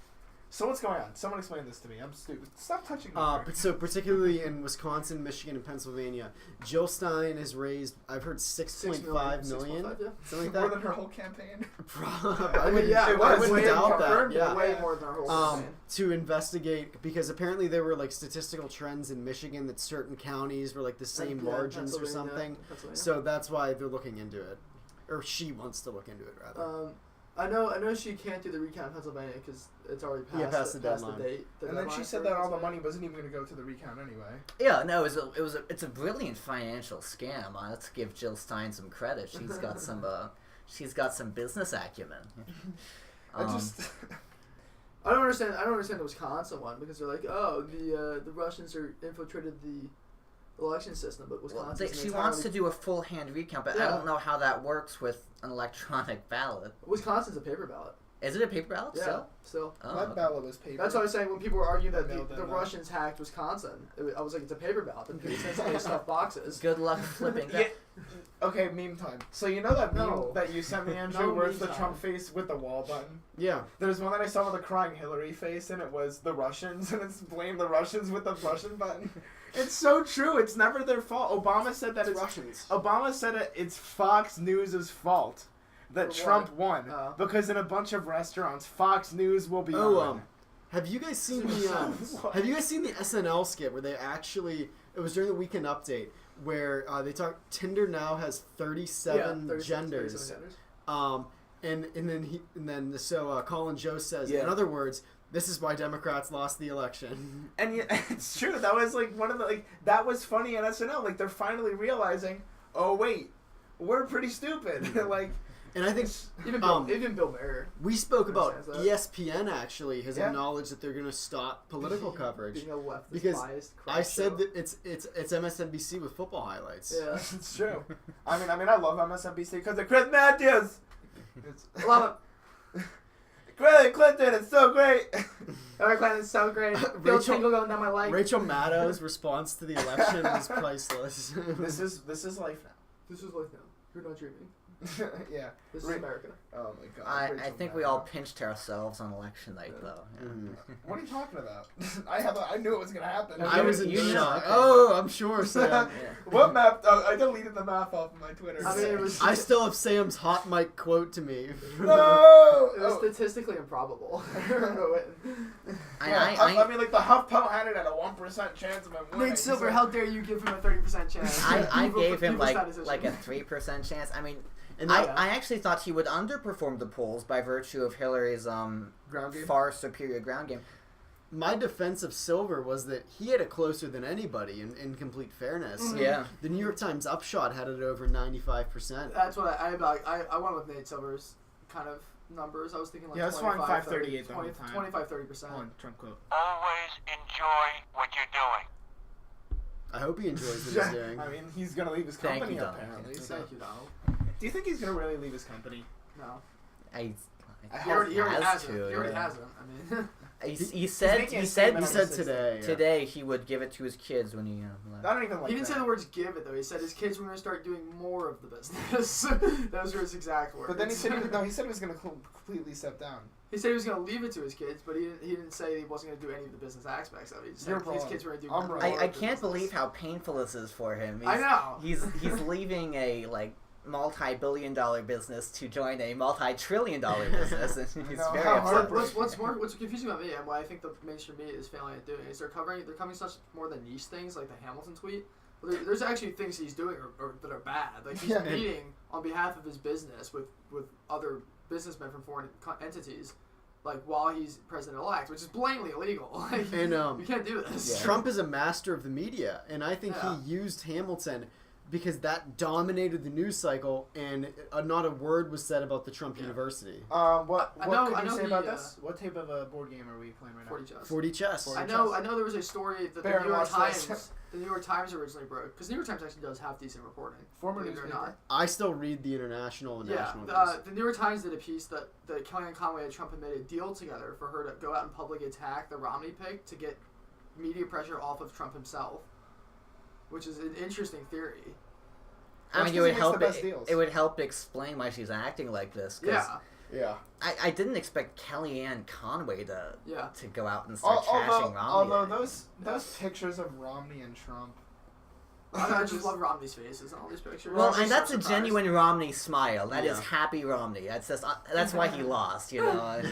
So what's going on? Someone explain this to me. I'm stupid. Stop touching me. But so particularly in Wisconsin, Michigan, and Pennsylvania, Jill Stein has raised, I've heard 6.5 million, 6.5, yeah. something like More that. than her whole campaign. I mean, yeah, it it was was way way doubt that, confirmed, yeah. way more than our whole campaign. To investigate, because apparently there were like statistical trends in Michigan that certain counties were like the same Yeah, margins or Pennsylvania, something. Pennsylvania. So that's why they're looking into it, or she wants to look into it rather. I know she can't do the recount in Pennsylvania because it's already passed, past the past deadline. the date. The And then she deadline said for that all the Pennsylvania. money wasn't even going to go to the recount anyway. Yeah, no, it's a brilliant financial scam. Let's give Jill Stein some credit. She's got some business acumen. I just. I don't understand the Wisconsin one because they're like, oh, the Russians are infiltrated the election system, but Wisconsin. She wants to do a full hand recount, but I Yeah. don't know how that works with an electronic ballot. Wisconsin's a paper ballot. Is it a paper ballot Yeah, still? still. Oh, That ballot was paper. That's what I was saying when people were arguing that No, the no. Russians hacked Wisconsin. I was like, it's a paper ballot. The people essentially stuff boxes. Good luck flipping that. Yeah. Okay, meme time. So you know that meme No. that you sent me, Andrew, No where it's meme the time. Trump face with the wall button? Yeah. There's one that I saw with a crying Hillary face, and it was the Russians, and it's blame the Russians with the Russian button. It's so true. It's never their fault. Obama said that it's Russians. Obama said it's Fox News' fault that For Trump what? won Oh. because in a bunch of restaurants, Fox News will be Oh, on. have you guys seen the What? Have you guys seen the SNL skit where they actually? It was during the Weekend Update where they talk. Tinder now has 37 genders. 37 genders. And then Colin Jost says, Yeah. in other words, this is why Democrats lost the election. And yeah, it's true. That was like one of the that was funny on SNL. Like they're finally realizing, oh wait, we're pretty stupid. Like, And I think Even Bill Maher. we spoke about Understands that. ESPN actually has Yeah. acknowledged that they're going to stop political coverage. Being a leftist Because biased crap I said show. that it's MSNBC with football highlights. Yeah. it's true. I mean, I love MSNBC because of Chris Matthews. It's, I love Hillary Clinton is so great. it. Hillary Clinton's so great. Bill Rachel- Tingle going down my leg. Rachel Maddow's response to the election was priceless. This is life now. This is life now. You're not dreaming. Yeah. This is Right. America. Oh my god. I Rachel think we all pinched ourselves on election night, though. Yeah. What are you talking about? I knew it was gonna happen. I was in You know. shock. Oh, I'm sure, Sam. What map? Oh, I deleted the map off of my Twitter. I mean, it was. I still have Sam's hot mic quote to me. No. It was statistically improbable. I mean, like the HuffPo had it at a 1% chance of him winning. Nate Silver, how dare you give him a 30% chance? I Evil- gave him evil like statistician. a 3% chance. I mean, And I actually thought he would underperform the polls by virtue of Hillary's Ground game? far superior ground game. my defense of Silver was that he had it closer than anybody in complete fairness. Mhm. Yeah. The New York Times Upshot had it over 95%. That's what I went with Nate Silver's kind of numbers. I was thinking like Yeah, that's fine, 538 the whole 20, time. 25-30%. Hold on, Trump quote. Always enjoy what you're doing. I hope he enjoys what he's doing. I mean, he's gonna leave his Thank company you, Donald. apparently. So. Thank you, Donald. Do you think he's gonna really leave his company? No. I He already has hasn't. to, He already yeah. hasn't. I mean, He said making a he statement said on He said today. yeah. today he would give it to his kids when he left. I don't even like he didn't that. say the words "give it" though. He said his kids were going to start doing more of the business. Those were his exact words. But then he said he said he was gonna completely step down. He said he was going to leave it to his kids, but he didn't say he wasn't going to do any of the business aspects of it. He just You're said his wrong. kids were going to do I'm more wrong. of I the can't business. believe how painful this is for him. I know. He's leaving a multi-billion-dollar business to join a multi-trillion-dollar business, and he's know, very how upset. hard- What's confusing about me and what I think the mainstream media is failing at doing is they're covering such more than niche things like the Hamilton tweet. Well, there's actually things he's doing or that are bad. Like he's Yeah. meeting on behalf of his business with other businessmen from foreign entities, like while he's president-elect, which is blatantly illegal. Like, And you can't do this. Yeah. Trump is a master of the media, and I think Yeah. he used Hamilton because that dominated the news cycle, and not a word was said about the Trump University. What I know- could I you know say he, about this? What type of a board game are we playing right now? 40 chess. 40 chess. 40 I know there was a story that Bear the New York watch this. Times the New York Times originally broke, because New York Times actually does have decent reporting. Former believe it or newspaper. not. I still read the international and Yeah, national news. the New York Times did a piece that Kellyanne Conway and Trump had made a deal together for her to go out and publicly attack the Romney pick to get media pressure off of Trump himself, which is an interesting theory. I mean, That's it would 'cause he help. makes the best deals. It would help explain why she's acting like this. 'Cause Yeah, Yeah. I didn't expect Kellyanne Conway to yeah. go out and start trashing Romney. Although those pictures of Romney and Trump. I just love Romney's faces in all these pictures. Well, I'm and so that's a surprised. genuine Romney smile. That is Yeah. happy Romney. That's just that's why he lost. You know.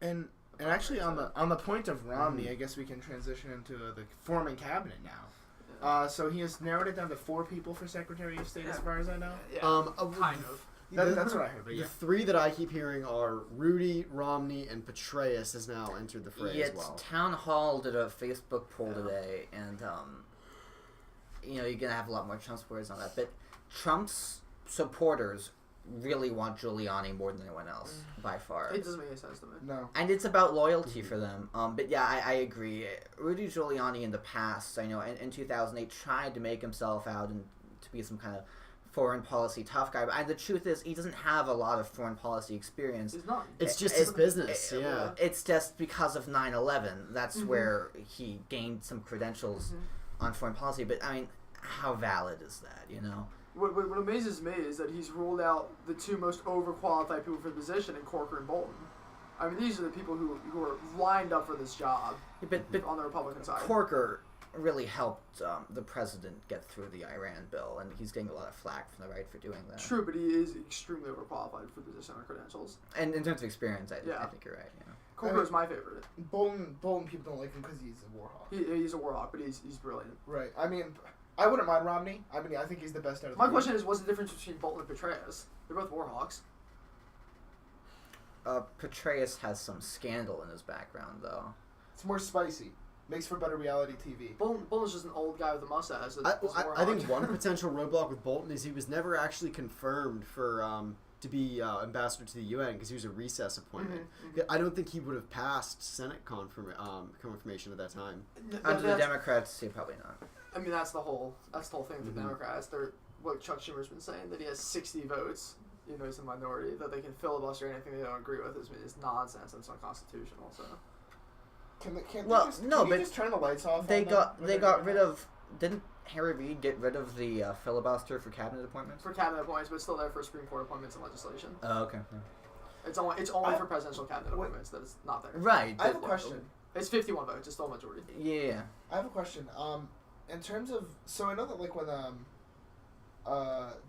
And actually on the point of Romney, I guess we can transition into the forming cabinet now. So he has narrowed it down to 4 people for Secretary of State, as far as I know. Yeah, kind of. That's what I heard. But The yeah. 3 that I keep hearing are Rudy, Romney, and Petraeus has now entered the fray Yeah, as well. Town Hall did a Facebook poll today, and you're gonna have a lot more Trump supporters on that. But Trump's supporters really want Giuliani more than anyone else by far. It doesn't make any sense to me. No. And it's about loyalty for them. But yeah, I agree. Rudy Giuliani in the past, I know, in 2008, tried to make himself out and to be some kind of foreign policy tough guy. But the truth is, he doesn't have a lot of foreign policy experience. He's not. It's just his business, it- yeah. It's just because of 9/11. That's where he gained some credentials on foreign policy. But, I mean, how valid is that, you know? What amazes me is that he's ruled out the 2 most overqualified people for the position in Corker and Bolton. I mean, these are the people who are lined up for this job But on the Republican side. Corker really helped the president get through the Iran bill, and he's getting a lot of flack from the right for doing that. True, but he is extremely overqualified for the position on credentials. And in terms of experience, I Yeah. think you're right. Yeah. Corker is my favorite. Bolton people don't like him because he's a war hawk. He's a warhawk, but he's brilliant. Right. I mean, I wouldn't mind Romney. I mean, I think he's the best out of the My group. question is, what's the difference between Bolton and Petraeus? They're both warhawks. Petraeus has some scandal in his background, though. It's more spicy. Makes for better reality TV. Bolton's just an old guy with a mustache. I think one potential roadblock with Bolton is he was never actually confirmed for to be ambassador to the UN because he was a recess appointment. I don't think he would have passed Senate confirmation at that time. Under the Democrats, probably not. I mean, that's the whole thing with the Democrats. They're what Chuck Schumer's been saying, that he has 60 votes, even though he's a minority, that they can filibuster anything they don't agree with is nonsense and it's unconstitutional. So Can Well, they just, no, can you but just turn the lights off? They on them got when they they're got doing rid that? of. Didn't Harry Reid get rid of the filibuster for cabinet appointments? For cabinet appointments, but it's still there for Supreme Court appointments and legislation. Oh, okay. Yeah. It's only for presidential cabinet appointments that it's not there. Right. I have a question. It's 51 votes. It's still a majority. Yeah. I have a question. In terms of, so I know that like when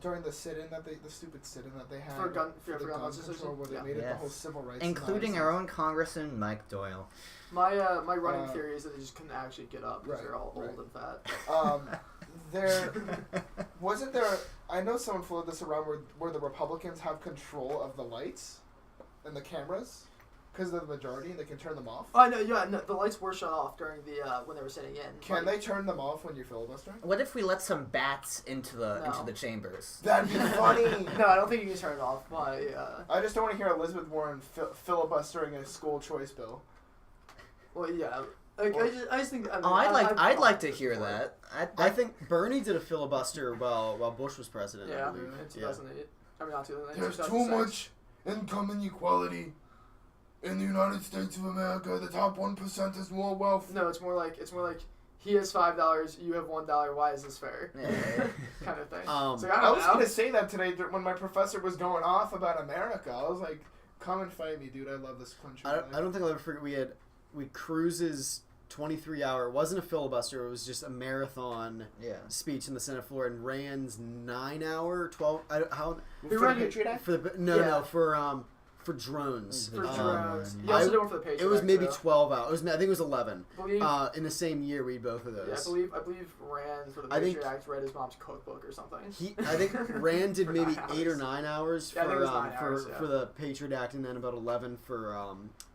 during the sit-in that the stupid sit-in that they had For gun legislation, where they made it the whole civil rights, including our own Congressman Mike Doyle. My running theory is that they just couldn't actually get up because they're all old and fat. There wasn't there. I know someone floated this around where the Republicans have control of the lights and the cameras because they're the majority and they can turn them off. Oh, no, yeah, no, the lights were shut off during the when they were sitting in. Can they turn them off when you're filibustering? What if we let some bats into the chambers? That'd be funny. No, I don't think you can turn it off. I just don't want to hear Elizabeth Warren filibustering a school choice bill. Well, yeah. Like, I just think. I mean, I'd like to hear that. I think Bernie did a filibuster while Bush was president. Yeah, I believe. in 2008. I mean, not 2008. There's too much income inequality in the United States of America. The top 1% has more wealth. No, it's more like he has $5, you have $1. Why is this fair? Yeah. Kind of thing. So I was gonna say that today when my professor was going off about America. I was like, "Come and fight me, dude. I love this country." I don't think I'll ever forget. We had Cruz's 23-hour. It wasn't a filibuster. It was just a marathon speech in the Senate floor, and Rand's 9-hour, 12. For the Patriot Act? For drones. For drones. You also did one for the Patriot It was Act, maybe though. 12 hours. I think it was 11. Believe, in the same year, we both of those. Yeah, I believe Rand for the Patriot Act read his mom's cookbook or something. I think Rand did maybe 9 8 or 9 hours Yeah, I think it was 9 hours, for the Patriot Act, and then about 11 for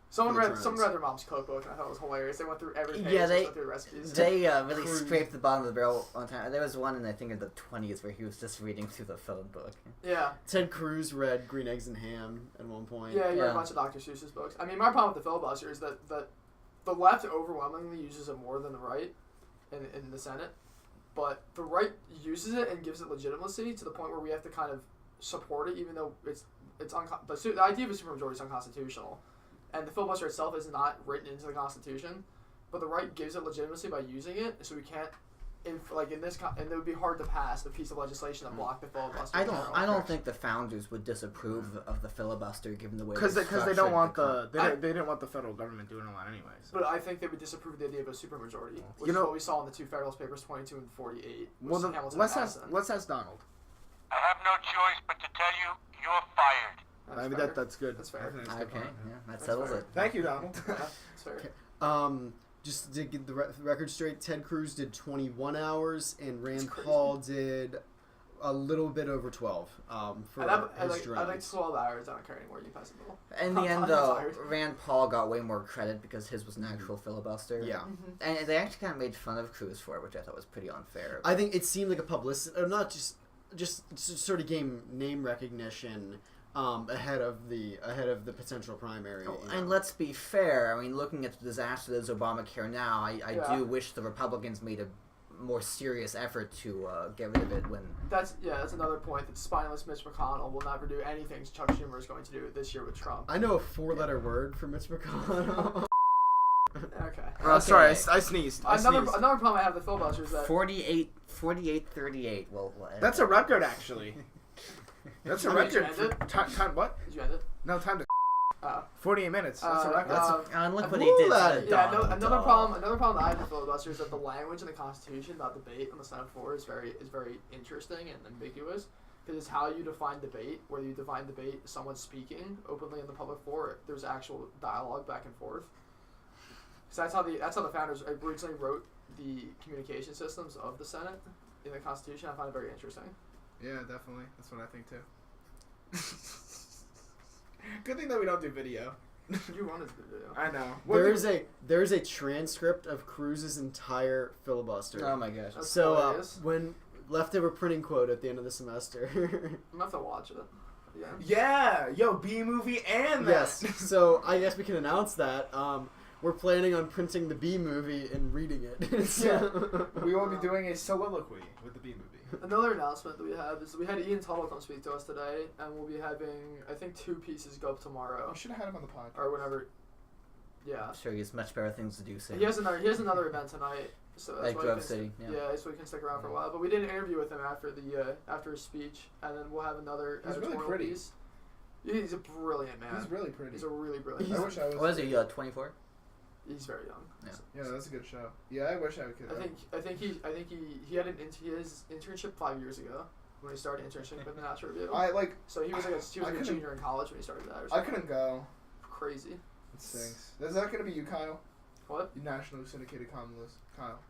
Someone read their mom's cookbook, and I thought it was hilarious. They went through every page and went through recipes. They really scraped the bottom of the barrel one time. There was one I think in the 20s where he was just reading through the phone book. Yeah. Ted Cruz read Green Eggs and Ham at one point. Yeah, he read a bunch of Dr. Seuss's books. I mean, my problem with the filibuster is that the left overwhelmingly uses it more than the right in the Senate, but the right uses it and gives it legitimacy to the point where we have to kind of support it, even though the idea of a supermajority is unconstitutional. And the filibuster itself is not written into the Constitution, but the right gives it legitimacy by using it, so we can't, and it would be hard to pass a piece of legislation that blocked the filibuster. I don't think the founders would disapprove of the filibuster given the way because they don't want they didn't want the federal government doing a lot anyway. So. But I think they would disapprove of the idea of a supermajority, which is what we saw in the two Federalist Papers, 22 and 48. Well, let's ask Donald. I have no choice but to tell you, you're fired. I mean, that's good. That's fair. Okay, yeah, that settles it. Thank you, Donald. That's fair. Okay. Just to get the record straight, Ted Cruz did 21 hours, and Rand Paul did a little bit over 12 for his drones. I like 12 hours. I don't care anymore. You pass the bill. In the end, though, Rand Paul got way more credit because his was an actual filibuster. Yeah. Mm-hmm. And they actually kind of made fun of Cruz for it, which I thought was pretty unfair. I think it seemed like a publicity, or not just sort of game name recognition. Ahead of the potential primary. And let's be fair. I mean, looking at the disaster that is Obamacare now, I do wish the Republicans made a more serious effort to get rid of it when... That's another point, that spineless Mitch McConnell will never do anything Chuck Schumer is going to do this year with Trump. I know a 4-letter word for Mitch McConnell. Okay. Sorry, I sneezed. Another problem I have with the filibuster is that... 48-38. Well, that's a record, actually. That's a record. Time what? Did you end it? No, time to... 48 minutes. That's a record. Look what he did. Another problem that I have with filibuster is that the language in the Constitution about debate on the Senate floor is very interesting and ambiguous, because it's how you define debate. Whether you define debate as someone speaking openly in the public floor, there's actual dialogue back and forth. So that's how the founders originally wrote the communication systems of the Senate in the Constitution. I find it very interesting. Yeah, definitely. That's what I think too. Good thing that we don't do video. You wanted to do video. I know. There's a transcript of Cruz's entire filibuster. Oh my gosh. That's so hilarious. When leftover printing quote at the end of the semester. I'm gonna have to watch it. Yeah. Yeah. Yo, B movie and that. Yes. So I guess we can announce that. We're planning on printing the B movie and reading it. So. We will be doing a soliloquy with the B movie. Another announcement that we have is that we had Ian Tuttle come speak to us today, and we'll be having, I think, 2 pieces go up tomorrow. We should have had him on the podcast. Or whenever. Yeah. I'm sure he has much better things to do soon. He has another event tonight. So that's Like why Grove he can City, yeah, so we can stick around for a while. But we did an interview with him after his speech, and then we'll have another He's really editorial pretty. piece. He's a brilliant man. He's really pretty. He's a really brilliant. I man. wish I was. What is he, 24? He's very young. Yeah. Yeah, that's a good show. Yeah, I wish I could. I think he had his internship 5 years ago when he started internship with the National Review. So he was a junior in college when he started that. Or I something. couldn't go. Crazy. It stinks. Is that gonna be you, Kyle? What? You nationally syndicated columnist, Kyle.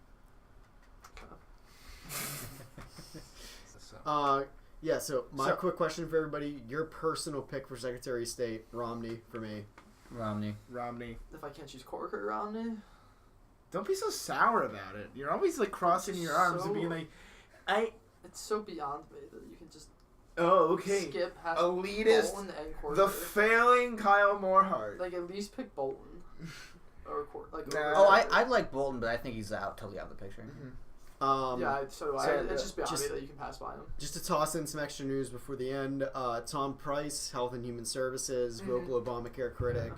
Yeah, so quick question for everybody. Your personal pick for Secretary of State, Romney, for me. Romney. If I can't choose Corker or Romney. Don't be so sour about it. You're always like crossing your arms and being like, It's so beyond me that you can just okay. skip half Elitist, Bolton and Corker. the failing Kyle Morehart. Like, at least pick Bolton. Or Corker. Like, Nah. Oh, I like Bolton, but I think he's totally out of the picture. yeah, so do I. It's just beyond me that you can pass by him. Just to toss in some extra news before the end, Tom Price, Health and Human Services, vocal Obamacare critic.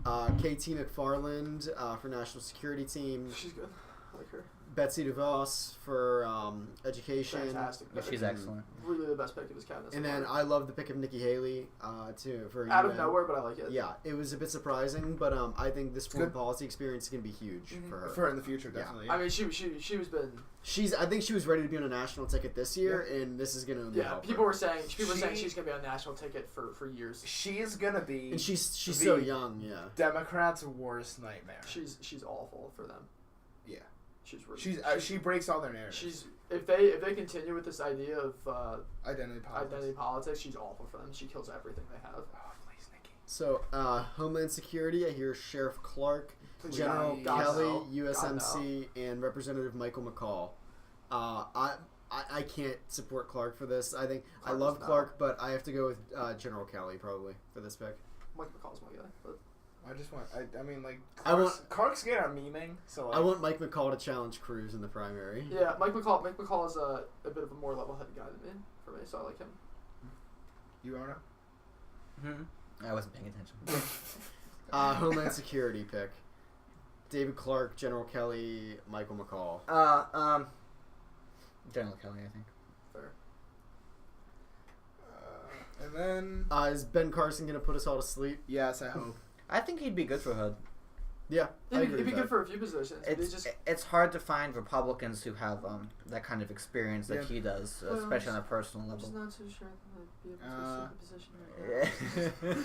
KT McFarland for National Security Team. She's good. I like her. Betsy DeVos for Education. Fantastic. Yeah, she's excellent. Really the best pick of his cabinet. And then I love the pick of Nikki Haley too for out of UN. nowhere, but I like it. Yeah, it was a bit surprising, but I think this foreign policy experience is gonna be huge for her. For her in the future, definitely. I mean, she was been. I think she was ready to be on a national ticket this year, and this is gonna help people her. were saying she's gonna be on a national ticket for years. She is gonna be. And she's so young, yeah. Democrats' worst nightmare. She's awful for them. Yeah. She's really. She breaks all their narratives. If they continue with this idea of identity politics, she's awful for them. She kills everything they have. Oh, please, Nikki. So, Homeland Security, I hear Sheriff Clark, Please General God, Kelly, no. USMC, and Representative Michael McCall. I can't support Clark for this. I think Clark I love is no. Clark, but I have to go with General Kelly probably for this pick. Mike McCall's my guy, but I just want. I mean, like. Clark's Clark's good at memeing, so. Like, I want Mike McCall to challenge Cruz in the primary. yeah, Mike McCall is a bit of a more level-headed guy than me for me, so I like him. You, Arnaud? I wasn't paying attention. Homeland Security pick. David Clark, General Kelly, Michael McCall. General Kelly, I think. Fair. And then. Is Ben Carson going to put us all to sleep? Yes, I hope. I think he'd be good for Hood. Yeah, I agree It'd be with good that. for a few positions. It's hard to find Republicans who have that kind of experience that he does, Well, especially on a personal I'm level. just not too sure that I'd be able to take the position right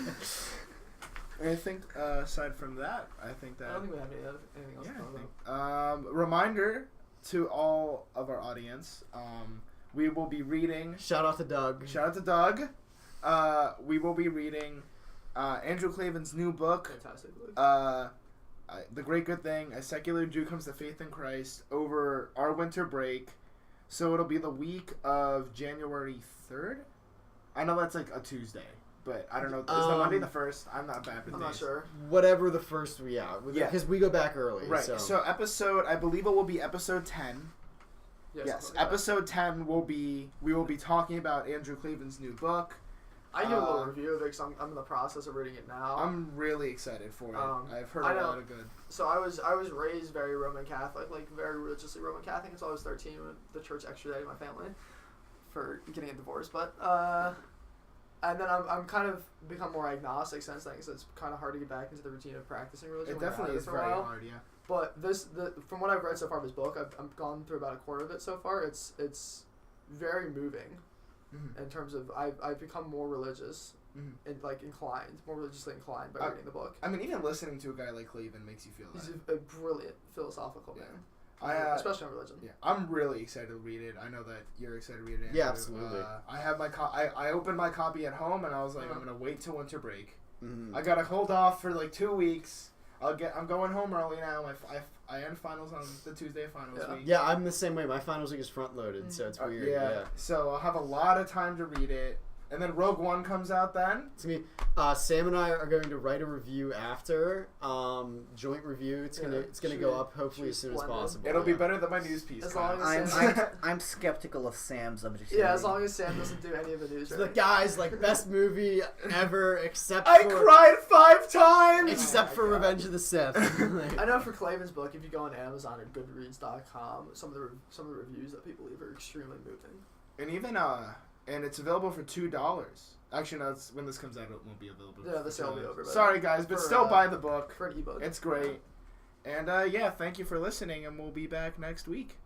now. I think aside from that, I think that. I don't think we have anything else to talk about. Reminder to all of our audience, we will be reading. Shout out to Doug. Shout out to Doug. We will be reading Andrew Klavan's new book. Fantastic. The Great Good Thing, A Secular Jew Comes to Faith in Christ, over our winter break. So it'll be the week of January 3rd. I know that's like a Tuesday, but I don't know. Is the Monday the 1st? I'm not bad with I'm days. not sure. Whatever the first, because we go back early. Right. So episode, I believe it will be episode 10. Yes, episode 10 we will be talking about Andrew Klavan's new book. I give a little review of it because I'm in the process of reading it now. I'm really excited for it. I've heard a lot of good. So I was raised very Roman Catholic, like very religiously Roman Catholic until I was 13 when the church extradited my family for getting a divorce. But and then I'm kind of become more agnostic since then, because it's kind of hard to get back into the routine of practicing religion. It definitely is very hard, yeah. But from what I've read so far of his book, I've gone through about a quarter of it so far. It's very moving. In terms of, I've become more religious and more religiously inclined by reading the book. I mean, even listening to a guy like Cleveland makes you feel that. He's a brilliant philosophical man. Especially on religion. Yeah, I'm really excited to read it. I know that you're excited to read it. Andrew. Yeah, absolutely. I have my I opened my copy at home and I was like, I'm gonna wait till winter break. Mm-hmm. I gotta hold off for like 2 weeks. I'm going home early now. I end finals on the Tuesday of finals week. Yeah, I'm the same way. My finals week is front loaded, so it's weird. So I'll have a lot of time to read it. And then Rogue One comes out then. It's gonna be Sam and I are going to write a review after joint review. It's gonna go up hopefully as soon as possible. It'll be better than my news piece. As long as I'm skeptical of Sam's objectivity. Yeah, as long as Sam doesn't do any of the news. So the guys, like, best movie ever except I for cried 5 times. except for Revenge of the Sith. I know for Clayton's book, if you go on Amazon or Goodreads.com, some of the reviews that people leave are extremely moving. And even and it's available for $2. Actually, no. It's, when this comes out, it won't be available. Yeah, the sale will be over. Sorry, guys, but still buy the book. For an ebook. It's great. And yeah, thank you for listening, and we'll be back next week.